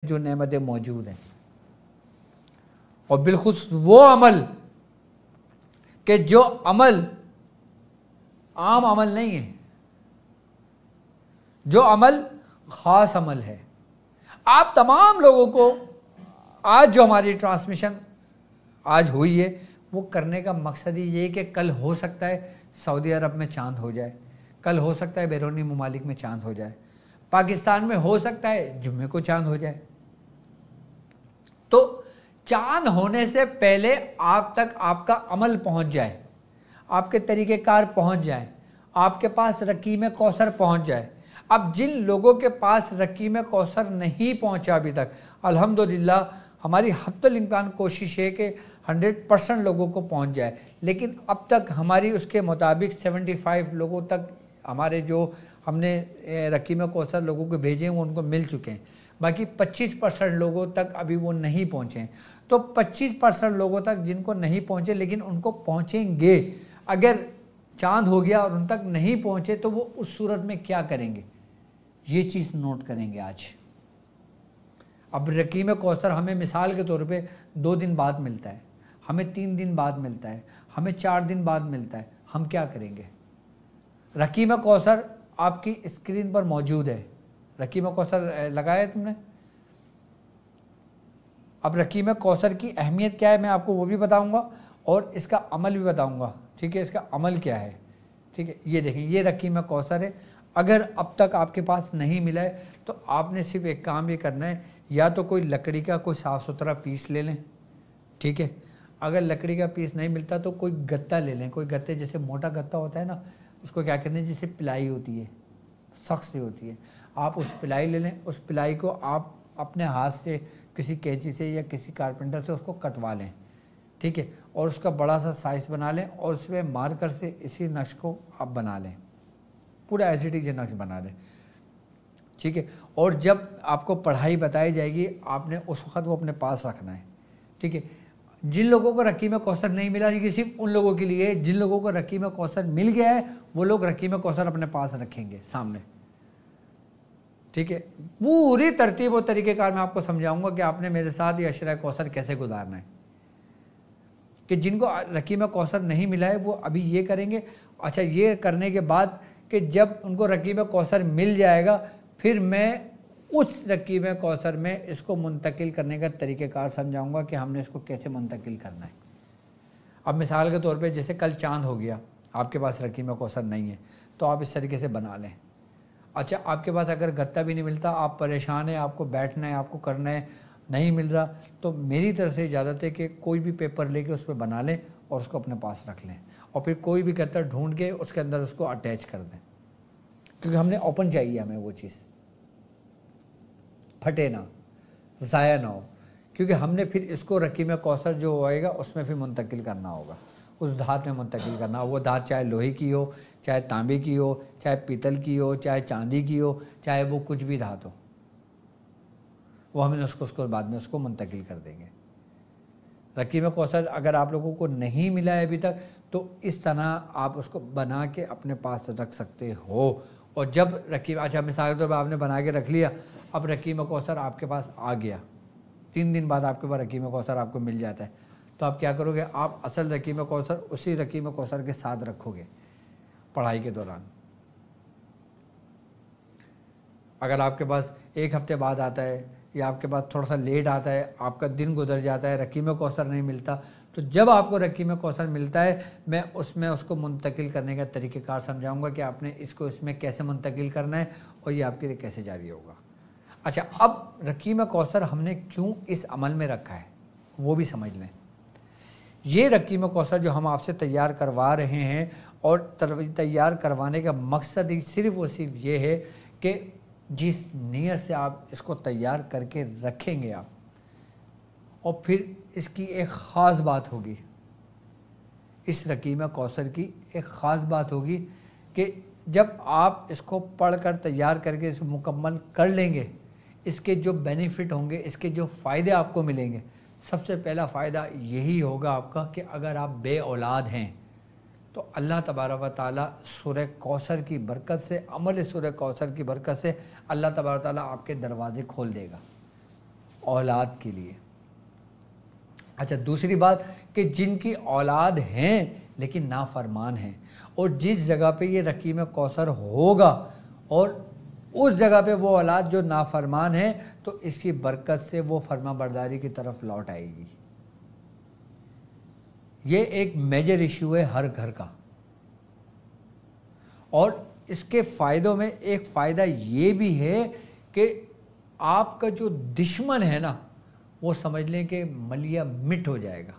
जो नेमतें मौजूद हैं, और बिलखुस वो अमल कि जो अमल आम अमल नहीं है, जो अमल ख़ास अमल है। आप तमाम लोगों को आज जो हमारी ट्रांसमिशन आज हुई है वो करने का मकसद ही ये है कि कल हो सकता है सऊदी अरब में चांद हो जाए, कल हो सकता है बैरूनी ममालिक में चांद हो जाए, पाकिस्तान में हो सकता है जुम्मे को चांद हो जाए। तो चांद होने से पहले आप तक आपका अमल पहुंच जाए, आपके तरीक़ेकार पहुंच जाए, आपके पास रकीम कौसर पहुंच जाए। अब जिन लोगों के पास रकीम कौसर नहीं पहुंचा अभी तक, अल्हम्दुलिल्लाह हमारी हत्तुल इम्कान कोशिश है कि 100% लोगों को पहुंच जाए, लेकिन अब तक हमारी उसके मुताबिक 75 लोगों तक हमारे जो हमने रकीम कौसर लोगों को भेजे हैं वो उनको मिल चुके हैं। बाकी 25% लोगों तक अभी वो नहीं पहुँचे। तो 25% लोगों तक जिनको नहीं पहुँचे लेकिन उनको पहुँचेंगे, अगर चांद हो गया और उन तक नहीं पहुँचे तो वो उस सूरत में क्या करेंगे, ये चीज़ नोट करेंगे आज। अब रकीम कौसर हमें मिसाल के तौर पे 2 दिन बाद मिलता है, हमें 3 दिन बाद मिलता है, हमें 4 दिन बाद मिलता है, हम क्या करेंगे? रकीम कौसर आपकी स्क्रीन पर मौजूद है, रकीम कौसर लगाया है तुमने। अब रकीम कौसर की अहमियत क्या है मैं आपको वो भी बताऊंगा और इसका अमल भी बताऊंगा, ठीक है, इसका अमल क्या है, ठीक है। ये देखें, ये रकीम कौसर है। अगर अब तक आपके पास नहीं मिला है तो आपने सिर्फ एक काम ये करना है, या तो कोई लकड़ी का कोई साफ़ सुथरा पीस ले लें, ठीक है। अगर लकड़ी का पीस नहीं मिलता तो कोई गत्ता ले लें, कोई गत्ते जैसे मोटा गत्ता होता है ना, उसको क्या करना है, जैसे पिलाई होती है, सख्त सी होती है, आप उस पिलाई ले लें। उस पिलाई को आप अपने हाथ से किसी कैंची से या किसी कारपेंटर से उसको कटवा लें, ठीक है, और उसका बड़ा सा साइज़ बना लें और उसमें मार्कर से इसी नक्श को आप बना लें, पूरा एसिडिक नक्श बना लें, ठीक है। और जब आपको पढ़ाई बताई जाएगी आपने उस वक्त वो अपने पास रखना है, ठीक है। जिन लोगों को रकीम कौसर नहीं मिला, ये सिर्फ उन लोगों के लिए, जिन लोगों को रकीम कौसर मिल गया है वो लोग रकीम कौसर अपने पास रखेंगे सामने, ठीक है। पूरी तरतीब और तरीक़ेकार मैं आपको समझाऊंगा कि आपने मेरे साथ ये अशरा कौसर कैसे गुजारना है। कि जिनको रकीम कौसर नहीं मिला है वो अभी ये करेंगे। अच्छा, ये करने के बाद कि जब उनको रकीम कौसर मिल जाएगा फिर मैं उस रकीम कौसर में इसको मुंतकिल करने का तरीक़ेकार समझाऊंगा कि हमने इसको कैसे मुंतकिल करना है। अब मिसाल के तौर पे जैसे कल चांद हो गया, आपके पास रकीम कौसर नहीं है तो आप इस तरीके से बना लें। अच्छा, आपके पास अगर गत्ता भी नहीं मिलता, आप परेशान हैं, आपको बैठना है, आपको करना है, नहीं मिल रहा, तो मेरी तरफ से इजाज़त है कि कोई भी पेपर लेके उस पर बना लें और उसको अपने पास रख लें, और फिर कोई भी गत्ता ढूंढ के उसके अंदर उसको अटैच कर दें, क्योंकि हमने ओपन चाहिए, हमें वो चीज़ फटे ना, ज़ाया ना हो, क्योंकि हमने फिर इसको रकीम कौसर जो होएगा उसमें फिर मुंतकिल करना होगा, उस धात में मुंतकिल करना हो। वो धात चाहे लोहे की हो, चाहे तांबे की हो, चाहे पीतल की हो, चाहे चांदी की हो, चाहे वो कुछ भी धात हो, वो हमें उसको बाद में उसको मुंतकिल कर देंगे। रकीम कौसर अगर आप लोगों को नहीं मिला है अभी तक तो इस तरह आप उसको बना के अपने पास रख सकते हो। और जब रकीम, अच्छा मिसाल के तौर पर आपने बना के रख लिया, अब रकीम कौसर आपके पास आ गया, 3 दिन बाद आपके पास रकीम कौसर आपको मिल जाता है, तो आप क्या करोगे, आप असल रकीम कौसर उसी रकीम कौसर के साथ रखोगे पढ़ाई के दौरान। अगर आपके पास 1 हफ्ते बाद आता है या आपके पास थोड़ा सा लेट आता है, आपका दिन गुजर जाता है, रकीम कौसर नहीं मिलता, तो जब आपको रकीम कौसर मिलता है मैं उसमें उसको मुंतकिल करने का तरीक़ेकार समझाऊंगा कि आपने इसको इसमें कैसे मुंतकिल करना है और ये आपके लिए कैसे जारी होगा। अच्छा, अब रकीम कौसर हमने क्यों इस अमल में रखा है वो भी समझ लें। ये रकीम कौसर जो हम आपसे तैयार करवा रहे हैं और तैयार करवाने का मकसद ही सिर्फ़ और सिर्फ ये है कि जिस नीयत से आप इसको तैयार करके रखेंगे आप, और फिर इसकी एक ख़ास बात होगी, इस रकीम कौसर की एक ख़ास बात होगी कि जब आप इसको पढ़कर तैयार करके इसे मुकम्मल कर लेंगे, इसके जो बेनिफिट होंगे, इसके जो फ़ायदे आपको मिलेंगे, सबसे पहला फ़ायदा यही होगा आपका कि अगर आप बे औलाद हैं तो अल्लाह तबारक व तआला सूरह कौसर की बरकत से, अमल सूरह कौसर की बरकत से अल्लाह तबारक व तआला आपके दरवाज़े खोल देगा। औलाद के लिए। अच्छा, दूसरी बात कि जिनकी औलाद हैं लेकिन नाफरमान हैं, और जिस जगह पे ये रकीम कौसर होगा और उस जगह पे वो औलाद जो नाफरमान है, तो इसकी बरकत से वो फर्मा बरदारी की तरफ लौट आएगी। ये एक मेजर इशू है हर घर का। और इसके फ़ायदों में एक फ़ायदा ये भी है कि आपका जो दुश्मन है ना, वो समझ लें कि मलिया मिट हो जाएगा,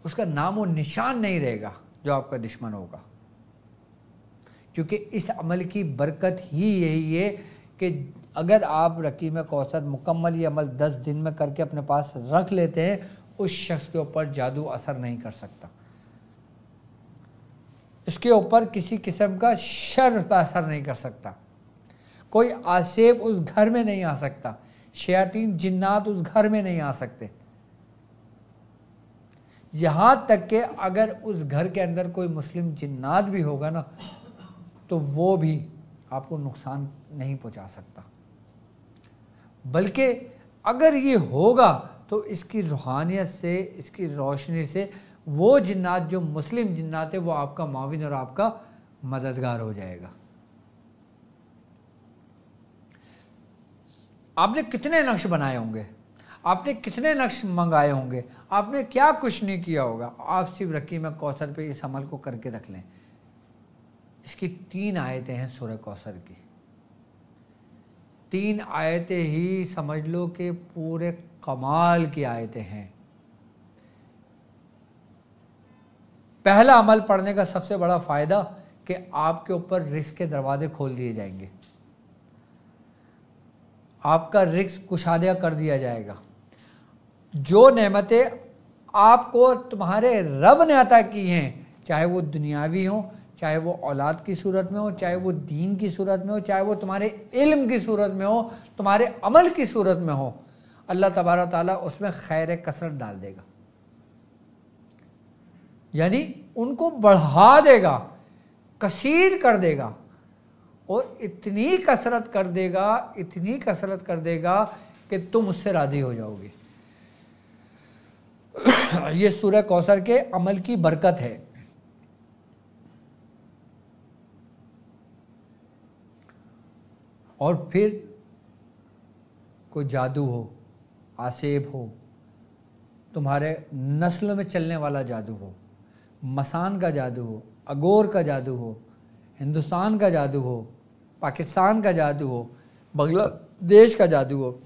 उसका नाम और निशान नहीं रहेगा जो आपका दुश्मन होगा। क्योंकि इस अमल की बरकत ही यही है कि अगर आप रकीम कौसर मुकम्मल ये अमल 10 दिन में करके अपने पास रख लेते हैं, उस शख्स के ऊपर जादू असर नहीं कर सकता, इसके ऊपर किसी किस्म का शर असर नहीं कर सकता, कोई आसेब उस घर में नहीं आ सकता, शयातीन जिन्नात उस घर में नहीं आ सकते। यहाँ तक कि अगर उस घर के अंदर कोई मुस्लिम जिन्नात भी होगा ना, तो वो भी आपको नुकसान नहीं पहुँचा सकता। बल्कि अगर ये होगा तो इसकी रूहानियत से, इसकी रोशनी से वो जिन्नात जो मुस्लिम जिन्नात है वो आपका माविन और आपका मददगार हो जाएगा। आपने कितने नक्श बनाए होंगे, आपने कितने नक्श मंगाए होंगे, आपने क्या कुछ नहीं किया होगा, आप सिर्फ रकीम कौसर पे इस अमल को करके रख लें। इसकी 3 आयतें हैं सूरह कौसर की। 3 आयतें ही समझ लो कि पूरे कमाल की आयतें हैं। पहला अमल पढ़ने का सबसे बड़ा फ़ायदा कि आपके ऊपर रिस्क के दरवाजे खोल दिए जाएंगे, आपका रिस्क कुशादा कर दिया जाएगा। जो नेमतें आपको तुम्हारे रब ने अता की हैं, चाहे वो दुनियावी हो, चाहे वो औलाद की सूरत में हो, चाहे वो दीन की सूरत में हो, चाहे वो तुम्हारे इल्म की सूरत में हो, तुम्हारे अमल की सूरत में हो, अल्लाह तबारक ताला उसमें खैर कसरत डाल देगा, यानी उनको बढ़ा देगा, कसीर कर देगा, और इतनी कसरत कर देगा, इतनी कसरत कर देगा कि तुम उससे राज़ी हो जाओगे। ये सूरह कौसर के अमल की बरकत है। और फिर कोई जादू हो, आसेब हो, तुम्हारे नस्ल में चलने वाला जादू हो, मसान का जादू हो, अगोर का जादू हो, हिंदुस्तान का जादू हो, पाकिस्तान का जादू हो, बांग्लादेश का जादू हो,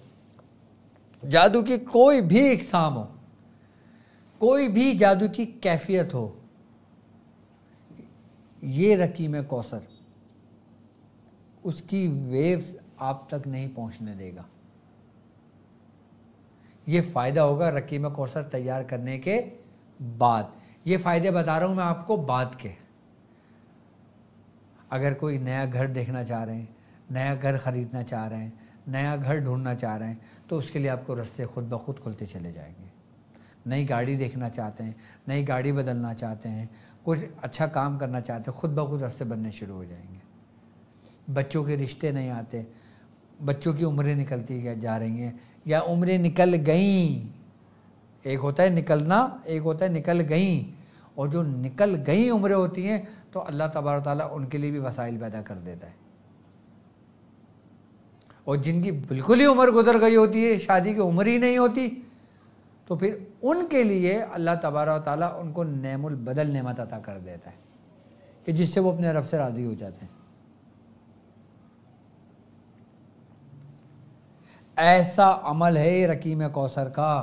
जादू की कोई भी इक़साम हो, कोई भी जादू की कैफियत हो, ये रकीम कौसर उसकी वेव्स आप तक नहीं पहुंचने देगा। ये फ़ायदा होगा रकीम कौसर तैयार करने के बाद। ये फ़ायदे बता रहा हूँ मैं आपको बाद के। अगर कोई नया घर देखना चाह रहे हैं, नया घर ख़रीदना चाह रहे हैं, नया घर ढूंढना चाह रहे हैं, तो उसके लिए आपको रास्ते खुद ब खुद खुलते चले जाएंगे। नई गाड़ी देखना चाहते हैं, नई गाड़ी बदलना चाहते हैं, कुछ अच्छा काम करना चाहते हैं, खुद ब खुद रास्ते बनने शुरू हो जाएंगे। बच्चों के रिश्ते नहीं आते, बच्चों की उम्रें निकलती जा रही हैं या उम्रें निकल गईं। एक होता है निकलना, एक होता है निकल गईं। और जो निकल गई उम्रें होती हैं तो अल्लाह तबारक ताला उनके लिए भी वसाइल पैदा कर देता है। और जिनकी बिल्कुल ही उम्र गुजर गई होती है, शादी की उम्र ही नहीं होती, तो फिर उनके लिए अल्लाह तबारक ताला उनको नेमुल बदल नेमत अता कर देता है कि जिससे वो अपने रब से राज़ी हो जाते हैं। ऐसा अमल है रकीम कौसर का।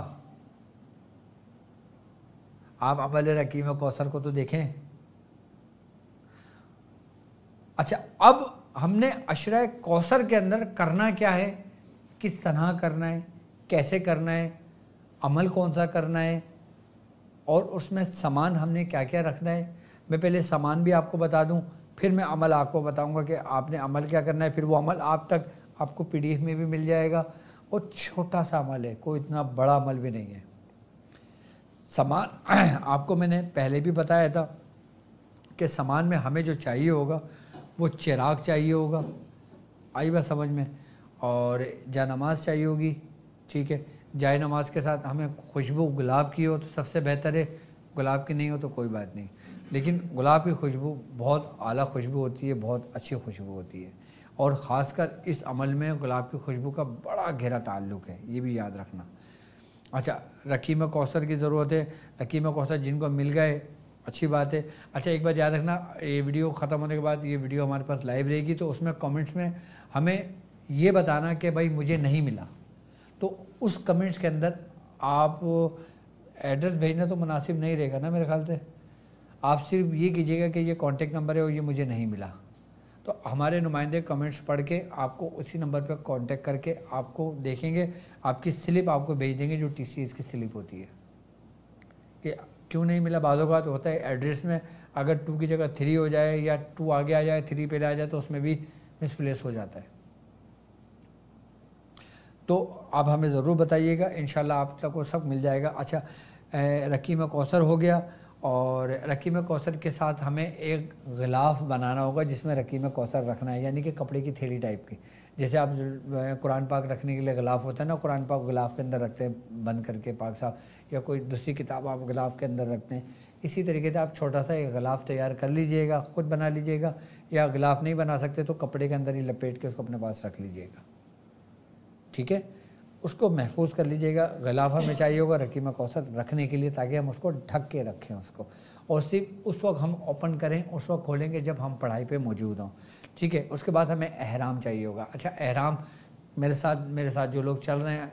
आप अमल रकीम कौसर को तो देखें। अच्छा, अब हमने अशरा कौसर के अंदर करना क्या है, किस तरह करना है, कैसे करना है, अमल कौन सा करना है, और उसमें सामान हमने क्या क्या रखना है। मैं पहले सामान भी आपको बता दूं, फिर मैं अमल आपको बताऊंगा कि आपने अमल क्या करना है। फिर वो अमल आप तक आपको PDF में भी मिल जाएगा। और छोटा सा अमल है, कोई इतना बड़ा अमल भी नहीं है। सामान आपको मैंने पहले भी बताया था कि सामान में हमें जो चाहिए होगा वो चिराग चाहिए होगा, आई बात समझ में, और जानमाज चाहिए होगी, ठीक है। जाए नमाज के साथ हमें खुशबू गुलाब की हो तो सबसे बेहतर है, गुलाब की नहीं हो तो कोई बात नहीं, लेकिन गुलाब की खुशबू बहुत आला खुशबू होती है, बहुत अच्छी खुशबू होती है। और ख़ासकर इस अमल में गुलाब की खुशबू का बड़ा गहरा ताल्लुक़ है, ये भी याद रखना। अच्छा, रकीम कौसर की ज़रूरत है। रकीम कौसर जिनको मिल गए अच्छी बात है। अच्छा, एक बात याद रखना, ये वीडियो ख़त्म होने के बाद ये वीडियो हमारे पास लाइव रहेगी, तो उसमें कमेंट्स में हमें ये बताना कि भाई मुझे नहीं मिला, तो उस कमेंट्स के अंदर आप एड्रेस भेजना तो मुनासिब नहीं रहेगा ना मेरे ख्याल से। आप सिर्फ ये कीजिएगा कि ये कॉन्टेक्ट नंबर है और ये मुझे नहीं मिला, तो हमारे नुमाइंदे कमेंट्स पढ़ के आपको उसी नंबर पर कांटेक्ट करके आपको देखेंगे, आपकी स्लिप आपको भेज देंगे जो TCS की स्लिप होती है। कि क्यों नहीं मिला, बाज़ों का तो होता है एड्रेस में अगर 2 की जगह 3 हो जाए या 2 आगे आ जाए 3 पहले आ जाए तो उसमें भी मिसप्लेस हो जाता है। तो आप हमें ज़रूर बताइएगा, इंशाल्लाह आप तक को सब मिल जाएगा। अच्छा, रकीम कौसर हो गया, और रकीम कौसर के साथ हमें एक गिलाफ़ बनाना होगा जिसमें रकीम कौसर रखना है, यानी कि कपड़े की थैली टाइप की। जैसे आप कुरान पाक रखने के लिए गिलाफ़ होता है ना, कुरान पाक गिलाफ़ के अंदर रखते हैं बंद करके पाक साहब, या कोई दूसरी किताब आप गिलाफ़ के अंदर रखते हैं। इसी तरीके से आप छोटा सा एक गिलाफ़ तैयार कर लीजिएगा, ख़ुद बना लीजिएगा, या गिलाफ़ नहीं बना सकते तो कपड़े के अंदर ही लपेट के उसको अपने पास रख लीजिएगा, ठीक है। उसको महफूज कर लीजिएगा। गिलाफ़ा में चाहिए होगा रकीम कौसर रखने के लिए, ताकि हम उसको ढक के रखें उसको, और सिर्फ उस वक्त हम ओपन करें, उस वक्त खोलेंगे जब हम पढ़ाई पे मौजूद हों, ठीक है। उसके बाद हमें एहराम चाहिए होगा। अच्छा, एहराम मेरे साथ जो लोग चल रहे हैं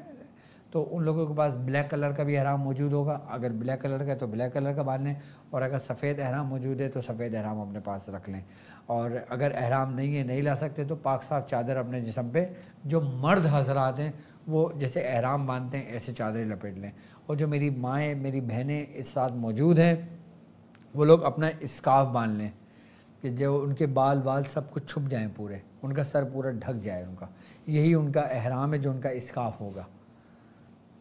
तो उन लोगों के पास ब्लैक कलर का भी एहराम मौजूद होगा। अगर ब्लैक कलर का है तो ब्लैक कलर का बांध लें, और अगर सफ़ेद एहराम मौजूद है तो सफ़ेद एहराम अपने पास रख लें। और अगर एहराम नहीं है, नहीं ला सकते, तो पाक साफ चादर अपने जिस्म पे, जो मर्द हजरात हैं वो जैसे एहराम बांधते हैं ऐसे चादरें लपेट लें। और जो मेरी माएँ, मेरी बहनें इस साथ मौजूद हैं, वो लोग अपना स्कार्फ बांध लें कि जो उनके बाल सब कुछ छुप जाएं, पूरे उनका सर पूरा ढक जाए उनका, यही उनका एहराम है जो उनका स्कार्फ होगा,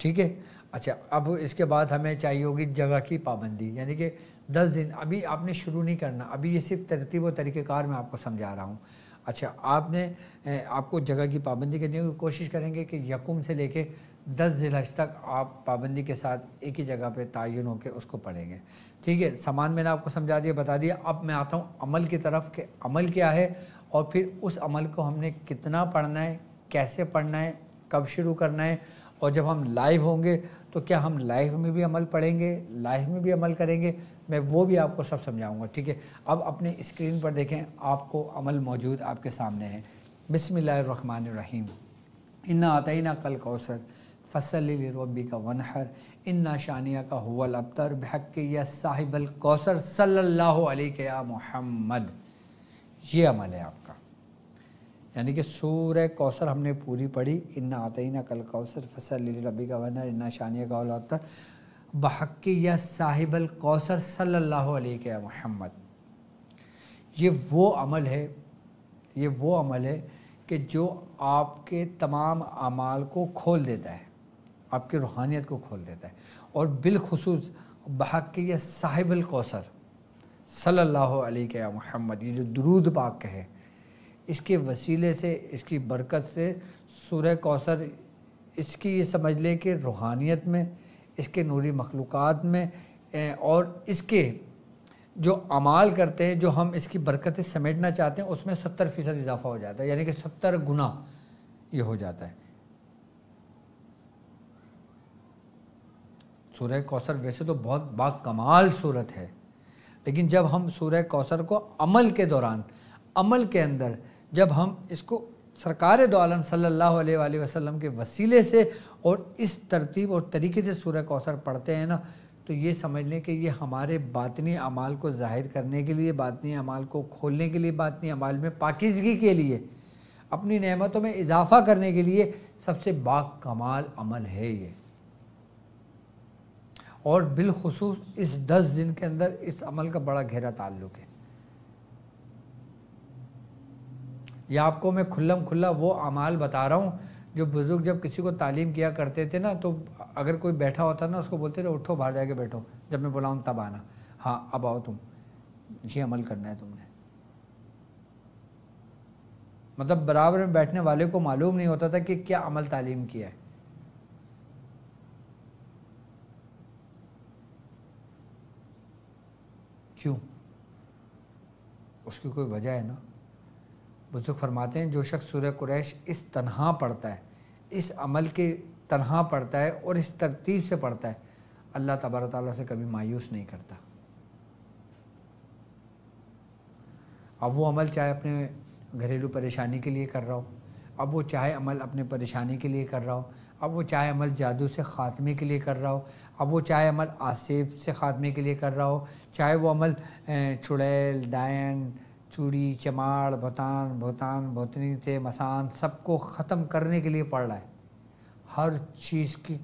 ठीक है। अच्छा, अब इसके बाद हमें चाहिए होगी जगह की पाबंदी, यानी कि 10 दिन अभी आपने शुरू नहीं करना, अभी ये सिर्फ तरतीब और तरीक़ेकार मैं आपको समझा रहा हूँ। अच्छा, आपको जगह की पाबंदी करने की कोशिश करेंगे कि यकुम से लेके 10 ज़िलहज तक आप पाबंदी के साथ एक ही जगह पे तयन होकर उसको पढ़ेंगे, ठीक है। सामान मैंने आपको समझा दिया, बता दिया। अब मैं आता हूँ अमल की तरफ कि अमल क्या है, और फिर उस अमल को हमने कितना पढ़ना है, कैसे पढ़ना है, कब शुरू करना है, और जब हम लाइव होंगे तो क्या हम लाइव में भी अमल पढ़ेंगे, लाइव में भी अमल करेंगे, मैं वो भी आपको सब समझाऊंगा, ठीक है। अब अपने स्क्रीन पर देखें, आपको अमल मौजूद आपके सामने है। बिस्मिल्लाहिर्रहमानिर्रहीम। इन्ना आतैना कल कौसर फसल्लि लिरब्बिका वनहर इन्ना शानिया का हुवल अब्तर बिहक्कि या साहिबल कौसर सल्लल्लाहु अलैहि या मुहम्मद। ये अमल है आपका, यानी कि सूरह कौसर हमने पूरी पढ़ी, इन्ना आतैना कल कौसर फसल्लि लिरब्बिका वनहर इन्ना शानिया का हुवल अब्तर बिहक्कि या साहिबल कौसर सल्लल्लाहु अलैहि या मुहम्मद। ये वो अमल है कि जो आपके तमाम अमाल को खोल देता है, आपकी रूहानियत को खोल देता है, और बिलखुसूस बिहक्कि या साहिबल कौसर सल्लल्लाहु अलैहि या मुहम्मद, ये जो दुरूद पाक है, इसके वसीले से, इसकी बरकत से सूरह कौसर, इसकी ये समझ लें कि रूहानियत में, इसके नूरी मखलूक़ात में, और इसके जो अमाल करते हैं, जो हम इसकी बरकतें समेटना चाहते हैं, उसमें 70% इजाफा हो जाता है, यानी कि 70 गुना ये हो जाता है। सूरह कौसर वैसे तो बहुत बाकमाल सूरत है, लेकिन जब हम सूरह कौसर को अमल के दौरान, अमल के अंदर जब हम इसको सरकार दो आलम सल्लल्लाहु अलैहि वसल्लम के वसीले से और इस तरतीब और तरीके से सूरह कौसर पढ़ते हैं ना, तो ये समझ लें कि ये हमारे बातनी अमाल को ज़ाहिर करने के लिए, बातनी अमाल को खोलने के लिए, बातनी अमाल में पाकीज़गी के लिए, अपनी नेमतों में इजाफ़ा करने के लिए सबसे बाकमाल अमल है ये। और बिलखुसूस इस 10 दिन के अंदर इस अमल का बड़ा गहरा ताल्लुक़ है। यह आपको मैं खुल्लम खुल्ला वो अमाल बता रहा हूँ जो बुज़ुर्ग जब किसी को तालीम किया करते थे ना, तो अगर कोई बैठा होता ना, उसको बोलते थे उठो बाहर जाके बैठो, जब मैं बुलाऊँ तब आना, हाँ अब आओ तुम, ये अमल करना है तुमने। मतलब बराबर में बैठने वाले को मालूम नहीं होता था कि क्या अमल तालीम किया है। क्यों? उसकी कोई वजह है ना। बुजुर्ग फरमाते हैं जो शख्स सूरह कुरैश इस तनहा पढ़ता है, इस अमल के तनहा पढ़ता है और इस तरतीब से पढ़ता है, अल्लाह तबारक तआला से कभी मायूस नहीं करता। अब वो अमल चाहे अपने घरेलू परेशानी के लिए कर रहा हो, अब वो चाहे अमल अपने परेशानी के लिए कर रहा हो, अब वो चाहे अमल जादू से ख़ात्मे के लिए कर रहा हो, अब वो चाहे अमल आसेब से ख़ात्मे के लिए कर रहा हो, चाहे वो अमल चुड़ैल, डायन, चूड़ी, चमाड़, भूतान, भूतनी थे, मसान, सबको ख़त्म करने के लिए पढ़ रहा है। हर चीज़ की,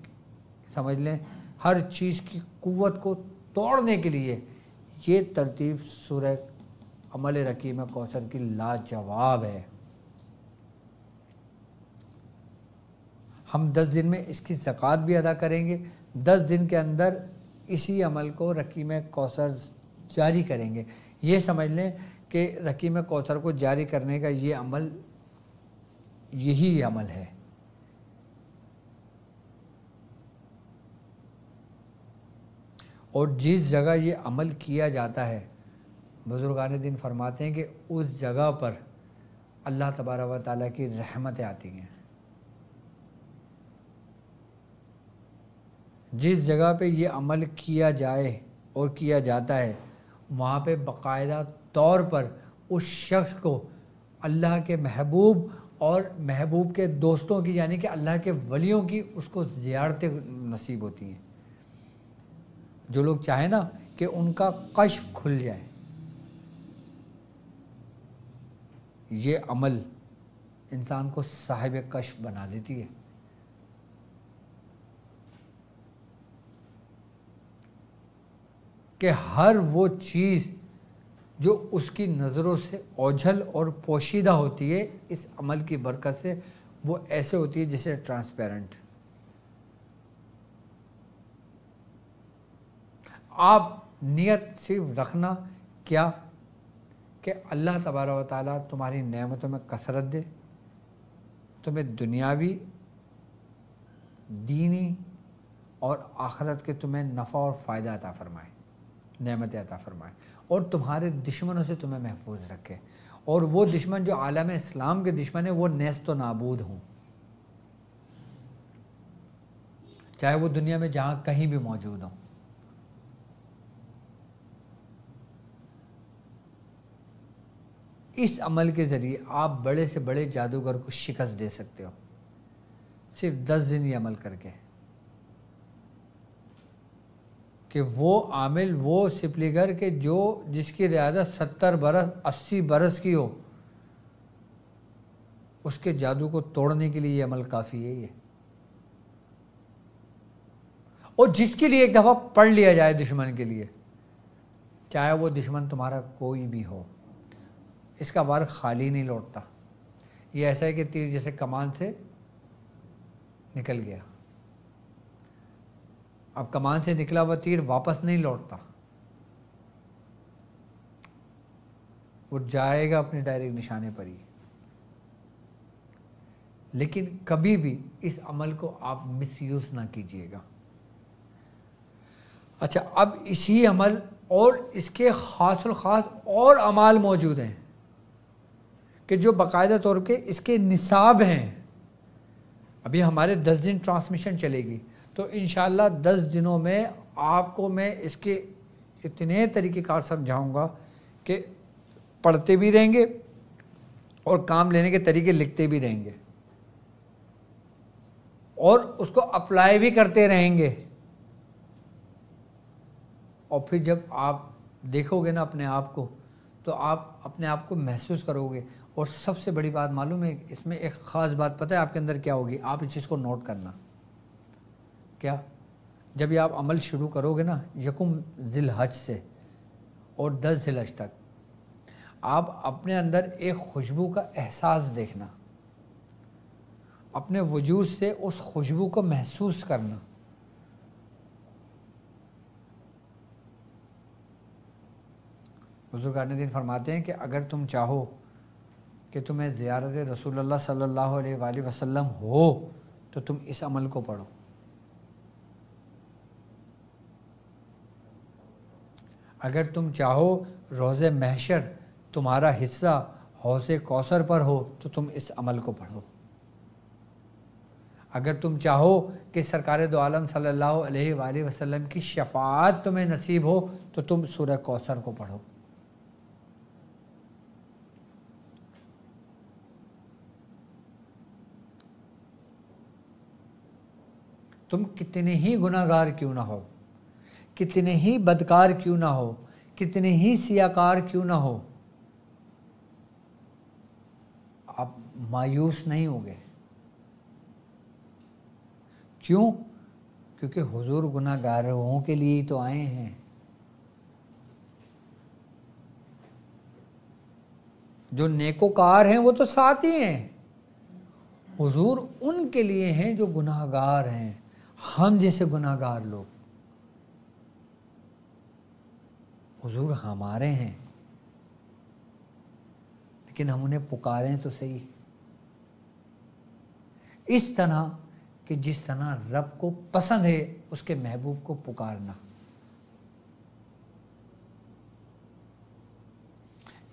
समझ लें, हर चीज़ की कुव्वत को तोड़ने के लिए ये तरतीब सूरह अमल रकीम कौसर की लाजवाब है। हम 10 दिन में इसकी ज़कात भी अदा करेंगे, 10 दिन के अंदर इसी अमल को रकीम कौसर जारी करेंगे। ये समझ लें कि रकीम कौसर को जारी करने का ये अमल, यही अमल है। और जिस जगह ये अमल किया जाता है, बुजुर्गान दिन फरमाते हैं कि उस जगह पर अल्लाह तबारक व तआला की रहमतें आती हैं। जिस जगह पे ये अमल किया जाए और किया जाता है, वहाँ पे बाकायदा तौर पर उस शख्स को अल्लाह के महबूब और महबूब के दोस्तों की, यानी कि अल्लाह के वलियों की, उसको ज़ियारतें नसीब होती हैं। जो लोग चाहें ना कि उनका कश्फ खुल जाए, ये अमल इंसान को साहिब कश्फ बना देती है। कि हर वो चीज़ जो उसकी नज़रों से ओझल और पोशीदा होती है, इस अमल की बरकत से वो ऐसे होती है जैसे ट्रांसपेरेंट। आप नियत सिर्फ रखना क्या, कि अल्लाह तबारक व तआला तुम्हारी नेमतों में कसरत दे, तुम्हें दुनियावी, दीनी और आखिरत के तुम्हें नफ़ा और फ़ायदा अता फ़रमाए, नेमतें अता फ़रमाए, और तुम्हारे दुश्मनों से तुम्हें महफूज रखे, और वो दुश्मन जो आलम इस्लाम के दुश्मन है वो नेस्त व नाबूद हों, चाहे वो दुनिया में जहाँ कहीं भी मौजूद हों। इस अमल के ज़रिए आप बड़े से बड़े जादूगर को शिकस्त दे सकते हो, सिर्फ 10 दिन ये अमल करके। कि वो आमिल, वो सिपलीगर के जो जिसकी रियादत 70 बरस 80 बरस की हो, उसके जादू को तोड़ने के लिए ये अमल काफ़ी है। ये और जिसके लिए एक दफ़ा पढ़ लिया जाए दुश्मन के लिए, चाहे वो दुश्मन तुम्हारा कोई भी हो, इसका वार खाली नहीं लौटता। ये ऐसा है कि तीर जैसे कमान से निकल गया, अब कमान से निकला हुआ तीर वापस नहीं लौटता, वो जाएगा अपने डायरेक्ट निशाने पर ही। लेकिन कभी भी इस अमल को आप मिसयूज़ ना कीजिएगा। अच्छा, अब इसी अमल और इसके ख़ास और अमाल मौजूद हैं कि जो बाकायदा तौर पे इसके निसाब हैं। अभी हमारे 10 दिन ट्रांसमिशन चलेगी, तो इंशाअल्लाह 10 दिनों में आपको मैं इसके इतने तरीक़ेकार समझाऊंगा कि पढ़ते भी रहेंगे और काम लेने के तरीके लिखते भी रहेंगे और उसको अप्लाई भी करते रहेंगे। और फिर जब आप देखोगे ना अपने आप को, तो आप अपने आप को महसूस करोगे। और सबसे बड़ी बात मालूम है, इसमें एक ख़ास बात पता है आपके अंदर क्या होगी? आप इस चीज़ को नोट करना। क्या? जब ये आप अमल शुरू करोगे ना, यकुम ज़िलहज से और 10 ज़िलहज तक, आप अपने अंदर एक खुशबू का एहसास देखना, अपने वजूद से उस खुशबू को महसूस करना। बुज़ुर्गान दीन फरमाते हैं कि अगर तुम चाहो कि तुम्हें ज़ियारत रसूलुल्लाह सल्लल्लाहु अलैहि वसल्लम हो, तो तुम इस अमल को पढ़ो। अगर तुम चाहो रोज़े महशर तुम्हारा हिस्सा हौज़े कौसर पर हो तो तुम इस अमल को पढ़ो। अगर तुम चाहो कि सरकार दो आलम सल्लल्लाहु अलैहि वसल्लम की शफाअत तुम्हें नसीब हो तो तुम सूरह कौसर को पढ़ो। तुम कितने ही गुनाहगार क्यों ना हो, कितने ही बदकार क्यों ना हो, कितने ही सियाकार क्यों ना हो, आप मायूस नहीं होगे। क्यों? क्योंकि हुजूर गुनाहगारों के लिए ही तो आए हैं। जो नेकोकार हैं वो तो साथ ही हैं। हुजूर उनके लिए हैं जो गुनाहगार हैं, हम जैसे गुनाहगार लोग। हुजूर हमारे हैं, लेकिन हम उन्हें पुकारें तो सही इस तरह कि जिस तरह रब को पसंद है उसके महबूब को पुकारना।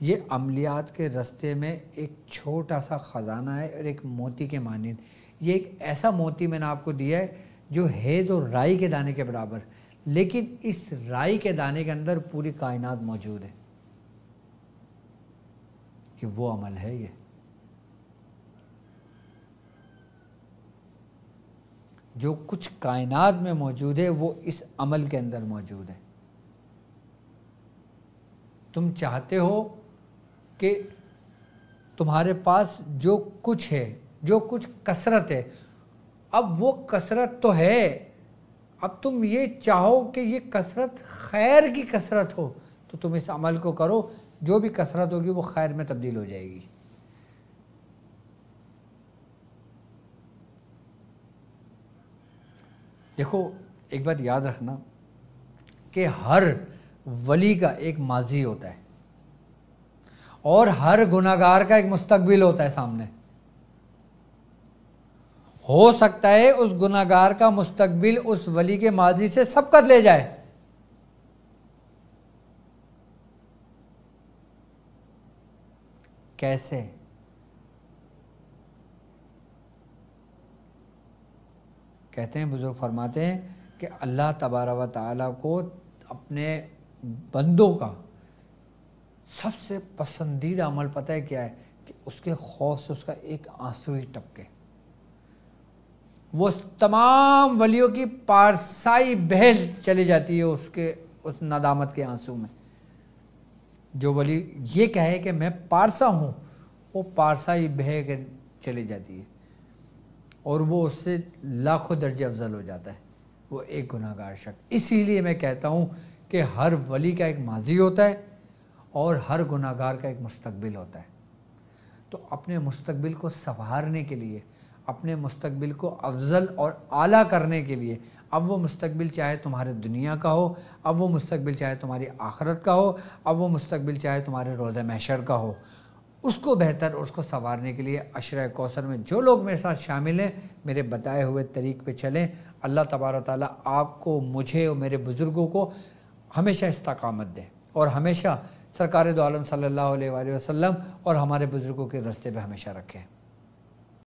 ये अमलियात के रास्ते में एक छोटा सा ख़जाना है और एक मोती के मानिंद। ये एक ऐसा मोती मैंने आपको दिया है जो है तो राई के दाने के बराबर, लेकिन इस राई के दाने के अंदर पूरी कायनात मौजूद है। कि वो अमल है ये जो कुछ कायनात में मौजूद है, वो इस अमल के अंदर मौजूद है। तुम चाहते हो कि तुम्हारे पास जो कुछ है, जो कुछ कसरत है, अब वो कसरत तो है, अब तुम ये चाहो कि ये कसरत खैर की कसरत हो तो तुम इस अमल को करो। जो भी कसरत होगी वो खैर में तब्दील हो जाएगी। देखो, एक बात याद रखना कि हर वली का एक माजी होता है और हर गुनाहगार का एक मुस्तकबिल होता है सामने। हो सकता है उस गुनाहगार का मुस्तकबिल उस वली के माजी से सबकत ले जाए, कैसे? कहते हैं, बुजुर्ग फरमाते हैं कि अल्लाह तबारा व तआला को अपने बंदों का सबसे पसंदीदा अमल पता है क्या है? कि उसके खौफ से उसका एक आंसू ही टपके। वो तमाम वलियों की पारसाई बहल चली जाती है उसके उस नदामत के आंसू में। जो वली ये कहे कि मैं पारसा हूँ, वो पारसाई बह के चली जाती है और वो उससे लाखों दर्जे अफजल हो जाता है, वो एक गुनाहगार शख्स। इसीलिए मैं कहता हूँ कि हर वली का एक माजी होता है और हर गुनाहगार का एक मुस्तकबिल होता है। तो अपने मुस्तकबिल को संवारने के लिए, अपने मुस्तकबिल को अफजल और आला करने के लिए, अब वो मुस्तकबिल चाहे तुम्हारे दुनिया का हो, अब वो मुस्तकबिल चाहे तुम्हारी आखिरत का हो, अब वो मुस्तकबिल चाहे तुम्हारे रोज़े महशर का हो, उसको बेहतर, उसको संवारने के लिए अशरा कौसर में जो लोग मेरे साथ शामिल हैं, मेरे बताए हुए तरीक़ पे चलें। अल्लाह तबारक ताला आपको, मुझे और मेरे बुज़ुर्गों को हमेशा इस्तकामत दे और हमेशा सरकार दो आलम सल्लल्लाहु अलैहि वसल्लम और हमारे बुज़ुर्गों के रास्ते पे हमेशा रखें।